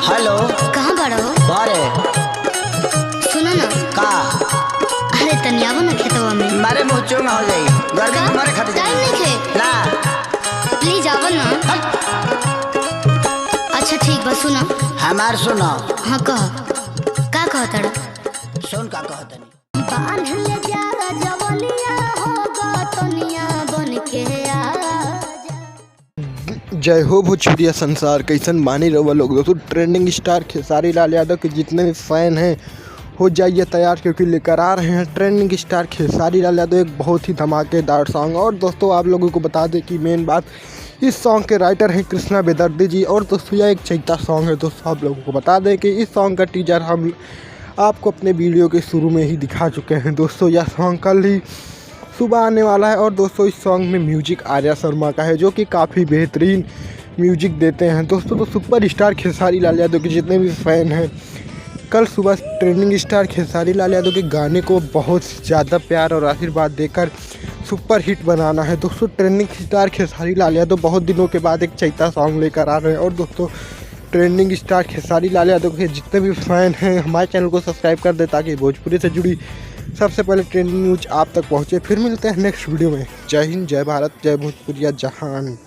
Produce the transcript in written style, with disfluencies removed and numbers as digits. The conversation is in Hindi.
हेलो। कहाँ बाड़ा हो? बारे सुनो ना। का? अरे तनियावो ना खेतवा में। मारे मुँह चोंगा हो जाई। गर्मी में मारे खाते टाइम नहीं खे ना। प्लीज आवो ना। अच्छा ठीक बा सुनो। हमार सुनो। हाँ कह का कहता सुन का कहतनी। बांध ले जा जवनिया होगा तनिया बन के जय हो भोजपुरिया संसार। कैसन बानी रहुआ लोग दोस्तों। ट्रेंडिंग स्टार खेसारी लाल यादव के जितने भी फैन हैं हो जाइए तैयार, क्योंकि लेकर आ रहे हैं ट्रेंडिंग स्टार खेसारी लाल यादव एक बहुत ही धमाकेदार सॉन्ग। और दोस्तों आप लोगों को बता दें कि मेन बात, इस सॉन्ग के राइटर हैं कृष्णा बेदर्दी जी। और दोस्तों यह एक चैता सॉन्ग है। दोस्तों आप लोगों को बता दें कि इस सॉन्ग का टीजर हम आपको अपने वीडियो के शुरू में ही दिखा चुके हैं। दोस्तों यह सॉन्ग कल ही सुबह आने वाला है। और दोस्तों इस सॉन्ग में म्यूजिक आर्या शर्मा का है, जो कि काफ़ी बेहतरीन म्यूजिक देते हैं। दोस्तों तो सुपर स्टार खेसारी लाल यादव के जितने भी फ़ैन हैं, कल सुबह ट्रेंडिंग स्टार खेसारी लाल यादव के गाने को बहुत ज़्यादा प्यार और आशीर्वाद देकर सुपर हिट बनाना है। दोस्तों ट्रेंडिंग स्टार खेसारी लाल यादव बहुत दिनों के बाद एक चैता सॉन्ग लेकर आ रहे हैं। और दोस्तों ट्रेंडिंग स्टार खेसारी लाल यादव के जितने भी फ़ैन हैं, हमारे चैनल को सब्सक्राइब कर दें ताकि भोजपुरी से जुड़ी सबसे पहले ट्रेंडिंग न्यूज आप तक पहुँचे। फिर मिलते हैं नेक्स्ट वीडियो में। जय हिंद, जय भारत, जय भोजपुरिया जहान।